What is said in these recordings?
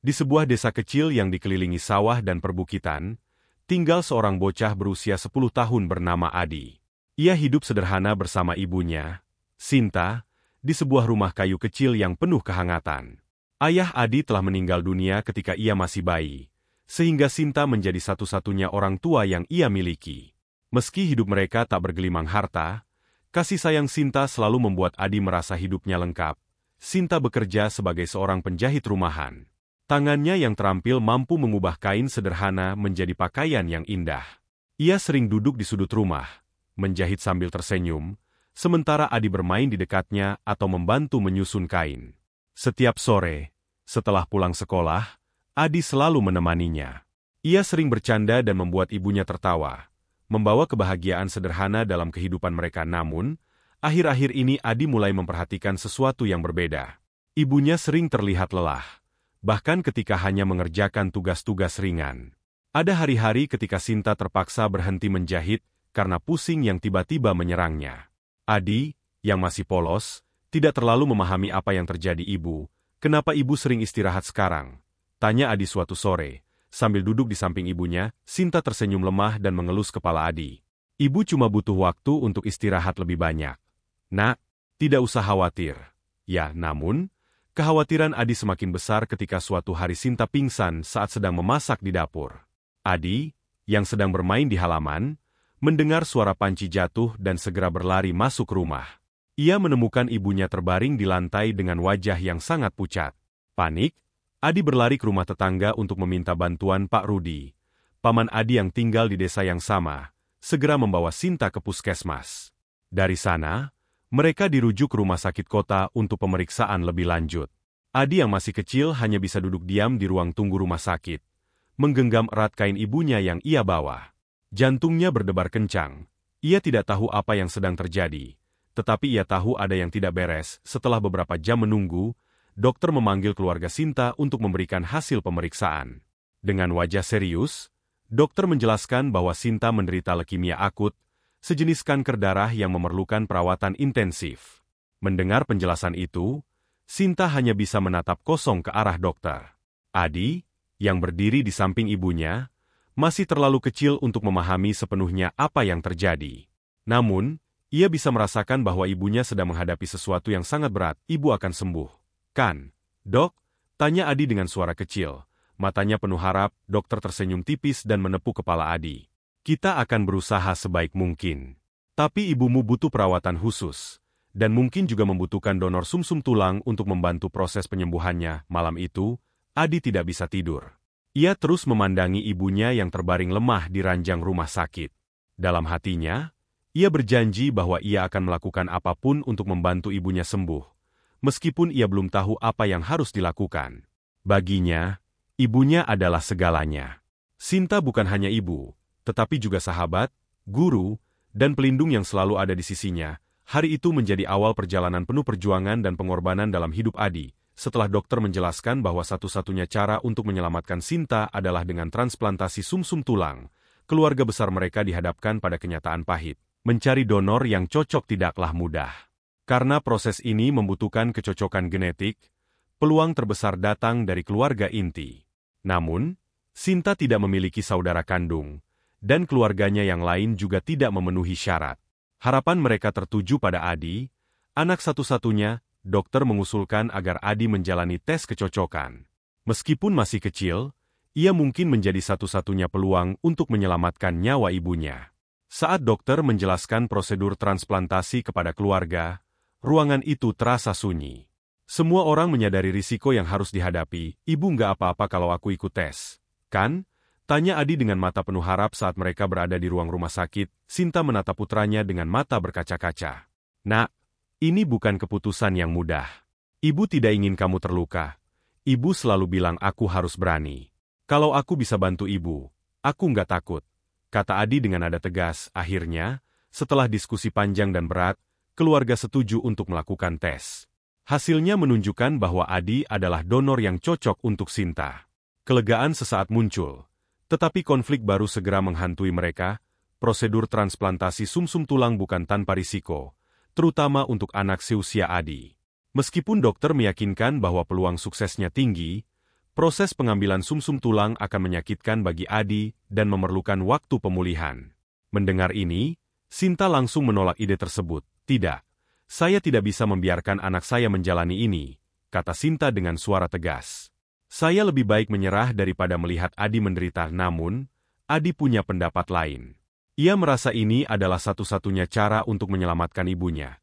Di sebuah desa kecil yang dikelilingi sawah dan perbukitan, tinggal seorang bocah berusia 10 tahun bernama Adi. Ia hidup sederhana bersama ibunya, Sinta, di sebuah rumah kayu kecil yang penuh kehangatan. Ayah Adi telah meninggal dunia ketika ia masih bayi, sehingga Sinta menjadi satu-satunya orang tua yang ia miliki. Meski hidup mereka tak bergelimang harta, kasih sayang Sinta selalu membuat Adi merasa hidupnya lengkap. Sinta bekerja sebagai seorang penjahit rumahan. Tangannya yang terampil mampu mengubah kain sederhana menjadi pakaian yang indah. Ia sering duduk di sudut rumah, menjahit sambil tersenyum, sementara Adi bermain di dekatnya atau membantu menyusun kain. Setiap sore, setelah pulang sekolah, Adi selalu menemaninya. Ia sering bercanda dan membuat ibunya tertawa, membawa kebahagiaan sederhana dalam kehidupan mereka. Namun, akhir-akhir ini Adi mulai memperhatikan sesuatu yang berbeda. Ibunya sering terlihat lelah, bahkan ketika hanya mengerjakan tugas-tugas ringan. Ada hari-hari ketika Sinta terpaksa berhenti menjahit karena pusing yang tiba-tiba menyerangnya. Adi, yang masih polos, tidak terlalu memahami apa yang terjadi. Ibu, kenapa ibu sering istirahat sekarang? Tanya Adi suatu sore, sambil duduk di samping ibunya. Sinta tersenyum lemah dan mengelus kepala Adi. Ibu cuma butuh waktu untuk istirahat lebih banyak. Nak, tidak usah khawatir. Ya, namun, kekhawatiran Adi semakin besar ketika suatu hari Sinta pingsan saat sedang memasak di dapur. Adi, yang sedang bermain di halaman, mendengar suara panci jatuh dan segera berlari masuk rumah. Ia menemukan ibunya terbaring di lantai dengan wajah yang sangat pucat. Panik, Adi berlari ke rumah tetangga untuk meminta bantuan Pak Rudi. Paman Adi yang tinggal di desa yang sama, segera membawa Sinta ke puskesmas. Dari sana, mereka dirujuk ke rumah sakit kota untuk pemeriksaan lebih lanjut. Adi yang masih kecil hanya bisa duduk diam di ruang tunggu rumah sakit, menggenggam erat kain ibunya yang ia bawa. Jantungnya berdebar kencang. Ia tidak tahu apa yang sedang terjadi. Tetapi ia tahu ada yang tidak beres. Setelah beberapa jam menunggu, dokter memanggil keluarga Sinta untuk memberikan hasil pemeriksaan. Dengan wajah serius, dokter menjelaskan bahwa Sinta menderita leukemia akut, sejenis kanker darah yang memerlukan perawatan intensif. Mendengar penjelasan itu, Sinta hanya bisa menatap kosong ke arah dokter. Adi, yang berdiri di samping ibunya, masih terlalu kecil untuk memahami sepenuhnya apa yang terjadi. Namun, ia bisa merasakan bahwa ibunya sedang menghadapi sesuatu yang sangat berat. Ibu akan sembuh, kan, dok? Tanya Adi dengan suara kecil. Matanya penuh harap. Dokter tersenyum tipis dan menepuk kepala Adi. Kita akan berusaha sebaik mungkin. Tapi ibumu butuh perawatan khusus, dan mungkin juga membutuhkan donor sumsum tulang untuk membantu proses penyembuhannya. Malam itu, Adi tidak bisa tidur. Ia terus memandangi ibunya yang terbaring lemah di ranjang rumah sakit. Dalam hatinya, ia berjanji bahwa ia akan melakukan apapun untuk membantu ibunya sembuh, meskipun ia belum tahu apa yang harus dilakukan. Baginya, ibunya adalah segalanya. Sinta bukan hanya ibu, tetapi juga sahabat, guru, dan pelindung yang selalu ada di sisinya. Hari itu menjadi awal perjalanan penuh perjuangan dan pengorbanan dalam hidup Adi. Setelah dokter menjelaskan bahwa satu-satunya cara untuk menyelamatkan Sinta adalah dengan transplantasi sumsum tulang, keluarga besar mereka dihadapkan pada kenyataan pahit. Mencari donor yang cocok tidaklah mudah. Karena proses ini membutuhkan kecocokan genetik, peluang terbesar datang dari keluarga inti. Namun, Sinta tidak memiliki saudara kandung, dan keluarganya yang lain juga tidak memenuhi syarat. Harapan mereka tertuju pada Adi, anak satu-satunya. Dokter mengusulkan agar Adi menjalani tes kecocokan. Meskipun masih kecil, ia mungkin menjadi satu-satunya peluang untuk menyelamatkan nyawa ibunya. Saat dokter menjelaskan prosedur transplantasi kepada keluarga, ruangan itu terasa sunyi. Semua orang menyadari risiko yang harus dihadapi. Ibu nggak apa-apa kalau aku ikut tes, kan? Tanya Adi dengan mata penuh harap saat mereka berada di ruang rumah sakit. Sinta menatap putranya dengan mata berkaca-kaca. Nak, ini bukan keputusan yang mudah. Ibu tidak ingin kamu terluka. Ibu selalu bilang aku harus berani. Kalau aku bisa bantu ibu, aku nggak takut, kata Adi dengan nada tegas. Akhirnya, setelah diskusi panjang dan berat, keluarga setuju untuk melakukan tes. Hasilnya menunjukkan bahwa Adi adalah donor yang cocok untuk Sinta. Kelegaan sesaat muncul, tetapi konflik baru segera menghantui mereka. Prosedur transplantasi sumsum tulang bukan tanpa risiko, terutama untuk anak seusia Adi. Meskipun dokter meyakinkan bahwa peluang suksesnya tinggi, Proses pengambilan sumsum tulang akan menyakitkan bagi Adi dan memerlukan waktu pemulihan. Mendengar ini, Sinta langsung menolak ide tersebut. Tidak, saya tidak bisa membiarkan anak saya menjalani ini, kata Sinta dengan suara tegas. Saya lebih baik menyerah daripada melihat Adi menderita, namun, Adi punya pendapat lain. Ia merasa ini adalah satu-satunya cara untuk menyelamatkan ibunya.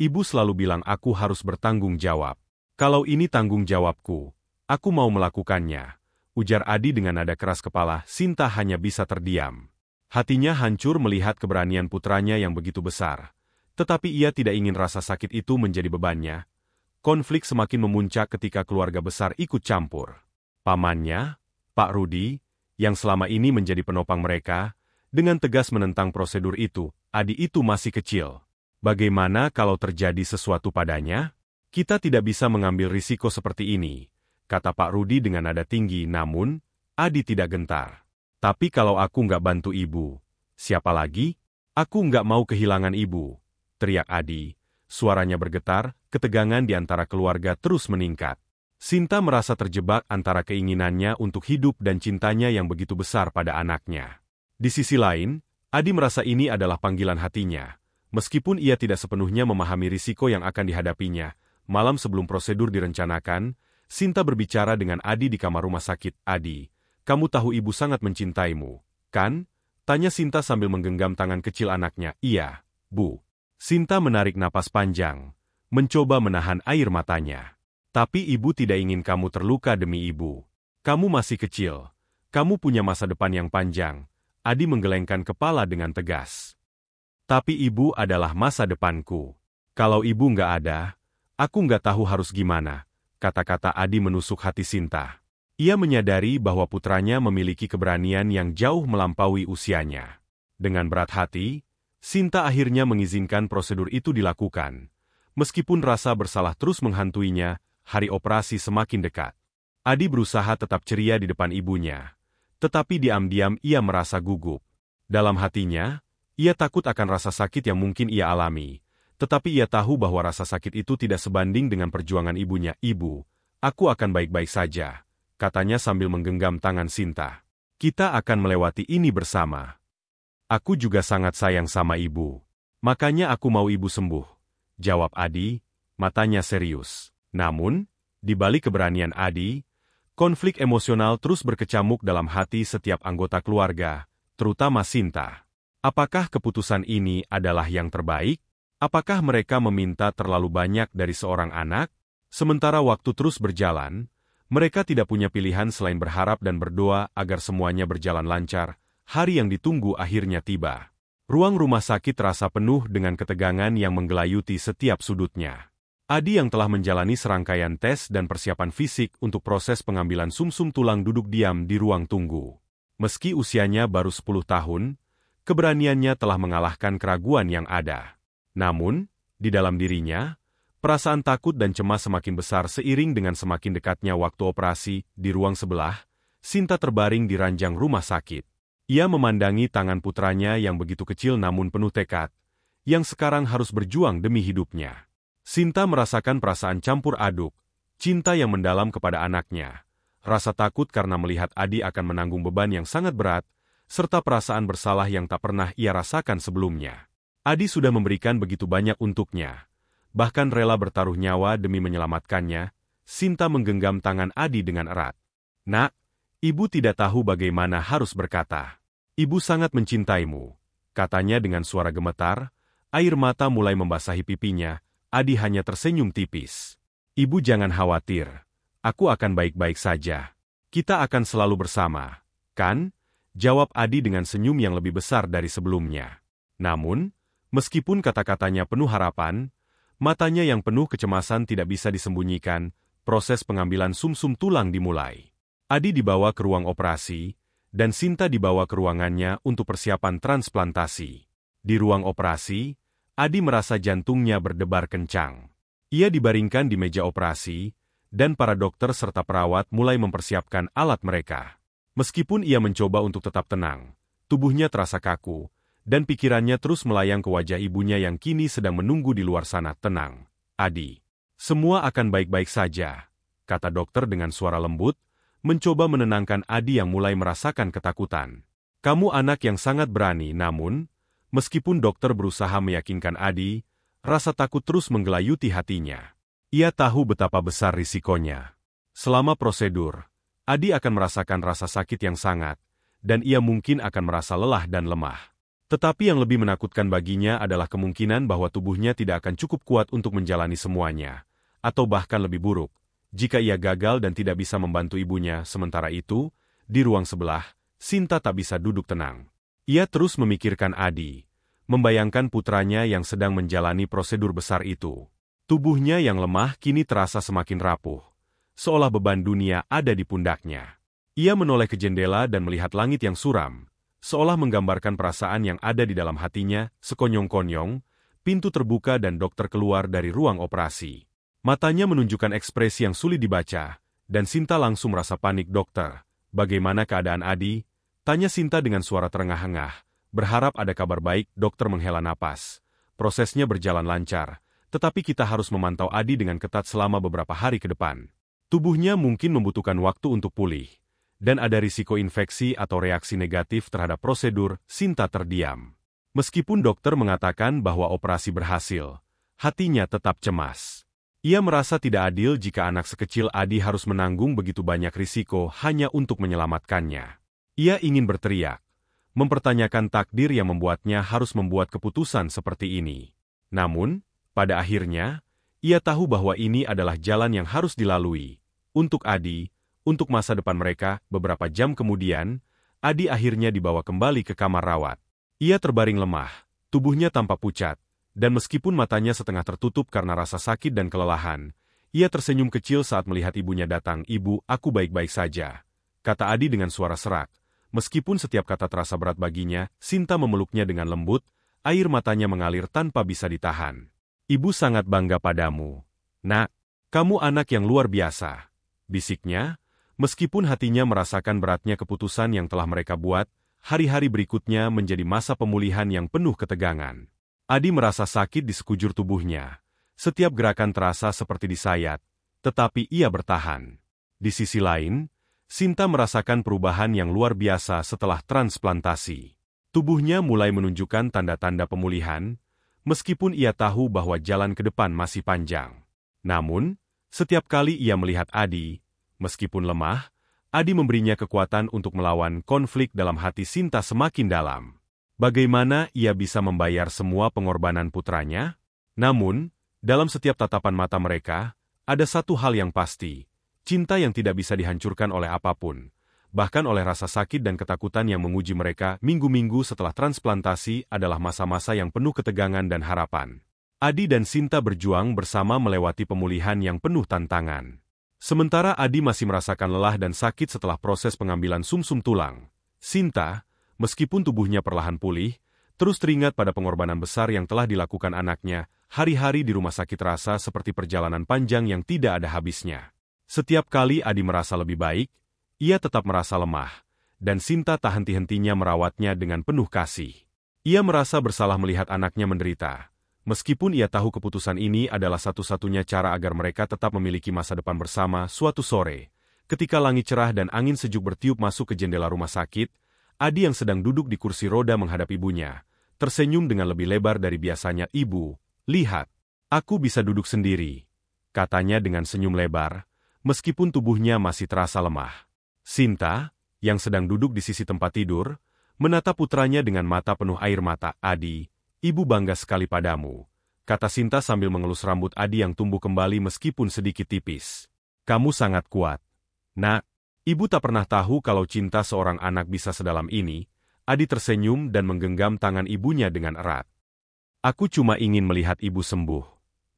Ibu selalu bilang aku harus bertanggung jawab. Kalau ini tanggung jawabku, aku mau melakukannya, ujar Adi dengan nada keras kepala. Sinta hanya bisa terdiam. Hatinya hancur melihat keberanian putranya yang begitu besar. Tetapi ia tidak ingin rasa sakit itu menjadi bebannya. Konflik semakin memuncak ketika keluarga besar ikut campur. Pamannya, Pak Rudi, yang selama ini menjadi penopang mereka, dengan tegas menentang prosedur itu. Adi itu masih kecil. Bagaimana kalau terjadi sesuatu padanya? Kita tidak bisa mengambil risiko seperti ini, kata Pak Rudi dengan nada tinggi. Namun, Adi tidak gentar. Tapi kalau aku nggak bantu ibu, siapa lagi? Aku nggak mau kehilangan ibu, teriak Adi. Suaranya bergetar, ketegangan di antara keluarga terus meningkat. Sinta merasa terjebak antara keinginannya untuk hidup dan cintanya yang begitu besar pada anaknya. Di sisi lain, Adi merasa ini adalah panggilan hatinya. Meskipun ia tidak sepenuhnya memahami risiko yang akan dihadapinya, malam sebelum prosedur direncanakan, Sinta berbicara dengan Adi di kamar rumah sakit. Adi, kamu tahu ibu sangat mencintaimu, kan? Tanya Sinta sambil menggenggam tangan kecil anaknya. Iya, Bu. Sinta menarik napas panjang, mencoba menahan air matanya. Tapi ibu tidak ingin kamu terluka demi ibu. Kamu masih kecil. Kamu punya masa depan yang panjang. Adi menggelengkan kepala dengan tegas. Tapi ibu adalah masa depanku. Kalau ibu nggak ada, aku nggak tahu harus gimana. Kata-kata Adi menusuk hati Sinta. Ia menyadari bahwa putranya memiliki keberanian yang jauh melampaui usianya. Dengan berat hati, Sinta akhirnya mengizinkan prosedur itu dilakukan. Meskipun rasa bersalah terus menghantuinya, hari operasi semakin dekat. Adi berusaha tetap ceria di depan ibunya. Tetapi diam-diam ia merasa gugup. Dalam hatinya, ia takut akan rasa sakit yang mungkin ia alami. Tetapi ia tahu bahwa rasa sakit itu tidak sebanding dengan perjuangan ibunya. Ibu, aku akan baik-baik saja, katanya sambil menggenggam tangan Sinta. Kita akan melewati ini bersama. Aku juga sangat sayang sama ibu. Makanya aku mau ibu sembuh, jawab Adi, matanya serius. Namun, di balik keberanian Adi, konflik emosional terus berkecamuk dalam hati setiap anggota keluarga, terutama Sinta. Apakah keputusan ini adalah yang terbaik? Apakah mereka meminta terlalu banyak dari seorang anak? Sementara waktu terus berjalan, mereka tidak punya pilihan selain berharap dan berdoa agar semuanya berjalan lancar. Hari yang ditunggu akhirnya tiba. Ruang rumah sakit terasa penuh dengan ketegangan yang menggelayuti setiap sudutnya. Adi yang telah menjalani serangkaian tes dan persiapan fisik untuk proses pengambilan sumsum tulang duduk diam di ruang tunggu. Meski usianya baru 10 tahun, keberaniannya telah mengalahkan keraguan yang ada. Namun, di dalam dirinya, perasaan takut dan cemas semakin besar seiring dengan semakin dekatnya waktu operasi. Di ruang sebelah, Sinta terbaring di ranjang rumah sakit. Ia memandangi tangan putranya yang begitu kecil namun penuh tekad, yang sekarang harus berjuang demi hidupnya. Sinta merasakan perasaan campur aduk, cinta yang mendalam kepada anaknya, rasa takut karena melihat Adi akan menanggung beban yang sangat berat, serta perasaan bersalah yang tak pernah ia rasakan sebelumnya. Adi sudah memberikan begitu banyak untuknya, bahkan rela bertaruh nyawa demi menyelamatkannya. Sinta menggenggam tangan Adi dengan erat. Nak, ibu tidak tahu bagaimana harus berkata. Ibu sangat mencintaimu, katanya dengan suara gemetar, air mata mulai membasahi pipinya. Adi hanya tersenyum tipis. Ibu jangan khawatir, aku akan baik-baik saja. Kita akan selalu bersama, kan? Jawab Adi dengan senyum yang lebih besar dari sebelumnya. Namun, meskipun kata-katanya penuh harapan, matanya yang penuh kecemasan tidak bisa disembunyikan. Proses pengambilan sumsum tulang dimulai. Adi dibawa ke ruang operasi, dan Sinta dibawa ke ruangannya untuk persiapan transplantasi. Di ruang operasi, Adi merasa jantungnya berdebar kencang. Ia dibaringkan di meja operasi, dan para dokter serta perawat mulai mempersiapkan alat mereka. Meskipun ia mencoba untuk tetap tenang, tubuhnya terasa kaku, dan pikirannya terus melayang ke wajah ibunya yang kini sedang menunggu di luar sana. Tenang, Adi. Semua akan baik-baik saja, kata dokter dengan suara lembut, mencoba menenangkan Adi yang mulai merasakan ketakutan. Kamu anak yang sangat berani, namun, meskipun dokter berusaha meyakinkan Adi, rasa takut terus menggelayuti hatinya. Ia tahu betapa besar risikonya. Selama prosedur, Adi akan merasakan rasa sakit yang sangat, dan ia mungkin akan merasa lelah dan lemah. Tetapi yang lebih menakutkan baginya adalah kemungkinan bahwa tubuhnya tidak akan cukup kuat untuk menjalani semuanya, atau bahkan lebih buruk, jika ia gagal dan tidak bisa membantu ibunya. Sementara itu, di ruang sebelah, Sinta tak bisa duduk tenang. Ia terus memikirkan Adi, membayangkan putranya yang sedang menjalani prosedur besar itu. Tubuhnya yang lemah kini terasa semakin rapuh, seolah beban dunia ada di pundaknya. Ia menoleh ke jendela dan melihat langit yang suram, seolah menggambarkan perasaan yang ada di dalam hatinya. Sekonyong-konyong, pintu terbuka dan dokter keluar dari ruang operasi. Matanya menunjukkan ekspresi yang sulit dibaca, dan Sinta langsung merasa panik. Dokter, bagaimana keadaan Adi? Tanya Sinta dengan suara terengah-engah, berharap ada kabar baik. Dokter menghela napas. Prosesnya berjalan lancar, tetapi kita harus memantau Adi dengan ketat selama beberapa hari ke depan. Tubuhnya mungkin membutuhkan waktu untuk pulih, dan ada risiko infeksi atau reaksi negatif terhadap prosedur. Sinta terdiam. Meskipun dokter mengatakan bahwa operasi berhasil, hatinya tetap cemas. Ia merasa tidak adil jika anak sekecil Adi harus menanggung begitu banyak risiko hanya untuk menyelamatkannya. Ia ingin berteriak, mempertanyakan takdir yang membuatnya harus membuat keputusan seperti ini. Namun, pada akhirnya, ia tahu bahwa ini adalah jalan yang harus dilalui. Untuk Adi, untuk masa depan mereka. Beberapa jam kemudian, Adi akhirnya dibawa kembali ke kamar rawat. Ia terbaring lemah, tubuhnya tampak pucat, dan meskipun matanya setengah tertutup karena rasa sakit dan kelelahan, ia tersenyum kecil saat melihat ibunya datang. "Ibu, aku baik-baik saja," kata Adi dengan suara serak. Meskipun setiap kata terasa berat baginya, Sinta memeluknya dengan lembut, air matanya mengalir tanpa bisa ditahan. "Ibu sangat bangga padamu, Nak. Kamu anak yang luar biasa," bisiknya. Meskipun hatinya merasakan beratnya keputusan yang telah mereka buat, hari-hari berikutnya menjadi masa pemulihan yang penuh ketegangan. Adi merasa sakit di sekujur tubuhnya. Setiap gerakan terasa seperti disayat, tetapi ia bertahan. Di sisi lain, Sinta merasakan perubahan yang luar biasa setelah transplantasi. Tubuhnya mulai menunjukkan tanda-tanda pemulihan, meskipun ia tahu bahwa jalan ke depan masih panjang. Namun, setiap kali ia melihat Adi, meskipun lemah, Adi memberinya kekuatan untuk melawan konflik. Dalam hati Sinta semakin dalam. Bagaimana ia bisa membayar semua pengorbanan putranya? Namun, dalam setiap tatapan mata mereka, ada satu hal yang pasti. Cinta yang tidak bisa dihancurkan oleh apapun, bahkan oleh rasa sakit dan ketakutan yang menguji mereka. Minggu-minggu setelah transplantasi adalah masa-masa yang penuh ketegangan dan harapan. Adi dan Sinta berjuang bersama melewati pemulihan yang penuh tantangan. Sementara Adi masih merasakan lelah dan sakit setelah proses pengambilan sumsum tulang, Sinta, meskipun tubuhnya perlahan pulih, terus teringat pada pengorbanan besar yang telah dilakukan anaknya. Hari-hari di rumah sakit terasa seperti perjalanan panjang yang tidak ada habisnya. Setiap kali Adi merasa lebih baik, ia tetap merasa lemah, dan Sinta tak henti-hentinya merawatnya dengan penuh kasih. Ia merasa bersalah melihat anaknya menderita, meskipun ia tahu keputusan ini adalah satu-satunya cara agar mereka tetap memiliki masa depan bersama. Suatu sore, ketika langit cerah dan angin sejuk bertiup masuk ke jendela rumah sakit, Adi yang sedang duduk di kursi roda menghadap ibunya, tersenyum dengan lebih lebar dari biasanya. "Ibu, lihat, aku bisa duduk sendiri," katanya dengan senyum lebar. Meskipun tubuhnya masih terasa lemah. Sinta, yang sedang duduk di sisi tempat tidur, menatap putranya dengan mata penuh air mata. "Adi, ibu bangga sekali padamu," kata Sinta sambil mengelus rambut Adi yang tumbuh kembali meskipun sedikit tipis. "Kamu sangat kuat, Nak." Ibu tak pernah tahu kalau cinta seorang anak bisa sedalam ini. Adi tersenyum dan menggenggam tangan ibunya dengan erat. "Aku cuma ingin melihat ibu sembuh,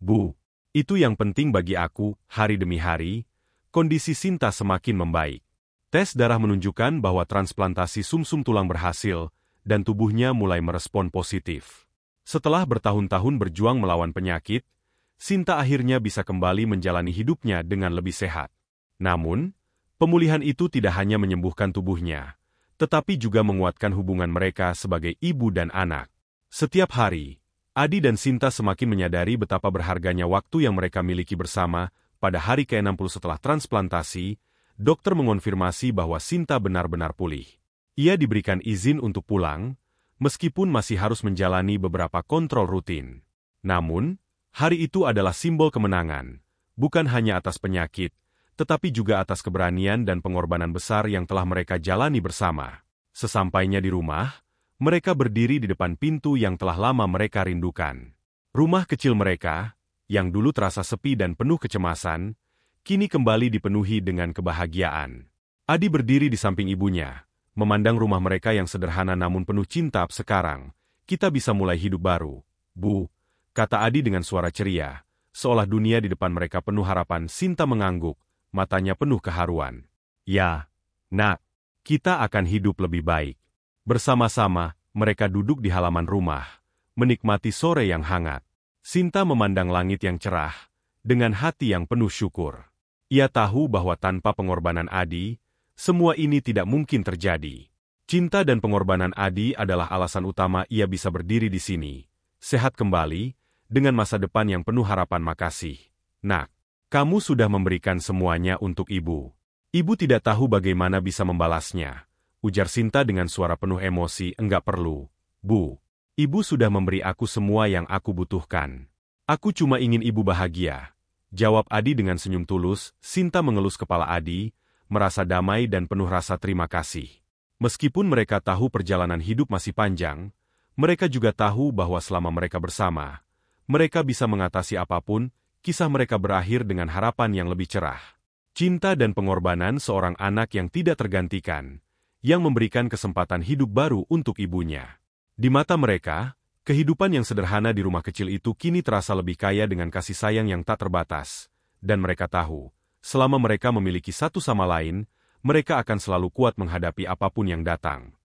Bu. Itu yang penting bagi aku." Hari demi hari, kondisi Sinta semakin membaik. Tes darah menunjukkan bahwa transplantasi sumsum tulang berhasil, dan tubuhnya mulai merespon positif. Setelah bertahun-tahun berjuang melawan penyakit, Sinta akhirnya bisa kembali menjalani hidupnya dengan lebih sehat. Namun, pemulihan itu tidak hanya menyembuhkan tubuhnya, tetapi juga menguatkan hubungan mereka sebagai ibu dan anak. Setiap hari, Adi dan Sinta semakin menyadari betapa berharganya waktu yang mereka miliki bersama. Pada hari ke-60 setelah transplantasi, dokter mengonfirmasi bahwa Sinta benar-benar pulih. Ia diberikan izin untuk pulang, meskipun masih harus menjalani beberapa kontrol rutin. Namun, hari itu adalah simbol kemenangan, bukan hanya atas penyakit, tetapi juga atas keberanian dan pengorbanan besar yang telah mereka jalani bersama. Sesampainya di rumah, mereka berdiri di depan pintu yang telah lama mereka rindukan. Rumah kecil mereka, yang dulu terasa sepi dan penuh kecemasan, kini kembali dipenuhi dengan kebahagiaan. Adi berdiri di samping ibunya, memandang rumah mereka yang sederhana namun penuh cinta. Sekarang, kita bisa mulai hidup baru, Bu, kata Adi dengan suara ceria, seolah dunia di depan mereka penuh harapan. Sinta mengangguk, matanya penuh keharuan. Ya, Nak, kita akan hidup lebih baik. Bersama-sama, mereka duduk di halaman rumah, menikmati sore yang hangat. Sinta memandang langit yang cerah, dengan hati yang penuh syukur. Ia tahu bahwa tanpa pengorbanan Adi, semua ini tidak mungkin terjadi. Cinta dan pengorbanan Adi adalah alasan utama ia bisa berdiri di sini, sehat kembali, dengan masa depan yang penuh harapan. Makasih, Nak. Kamu sudah memberikan semuanya untuk ibu. Ibu tidak tahu bagaimana bisa membalasnya, ujar Sinta dengan suara penuh emosi. Enggak perlu, Bu. Ibu sudah memberi aku semua yang aku butuhkan. Aku cuma ingin ibu bahagia, jawab Adi dengan senyum tulus. Sinta mengelus kepala Adi, merasa damai dan penuh rasa terima kasih. Meskipun mereka tahu perjalanan hidup masih panjang, mereka juga tahu bahwa selama mereka bersama, mereka bisa mengatasi apapun. Kisah mereka berakhir dengan harapan yang lebih cerah. Cinta dan pengorbanan seorang anak yang tidak tergantikan, yang memberikan kesempatan hidup baru untuk ibunya. Di mata mereka, kehidupan yang sederhana di rumah kecil itu kini terasa lebih kaya dengan kasih sayang yang tak terbatas. Dan mereka tahu, selama mereka memiliki satu sama lain, mereka akan selalu kuat menghadapi apapun yang datang.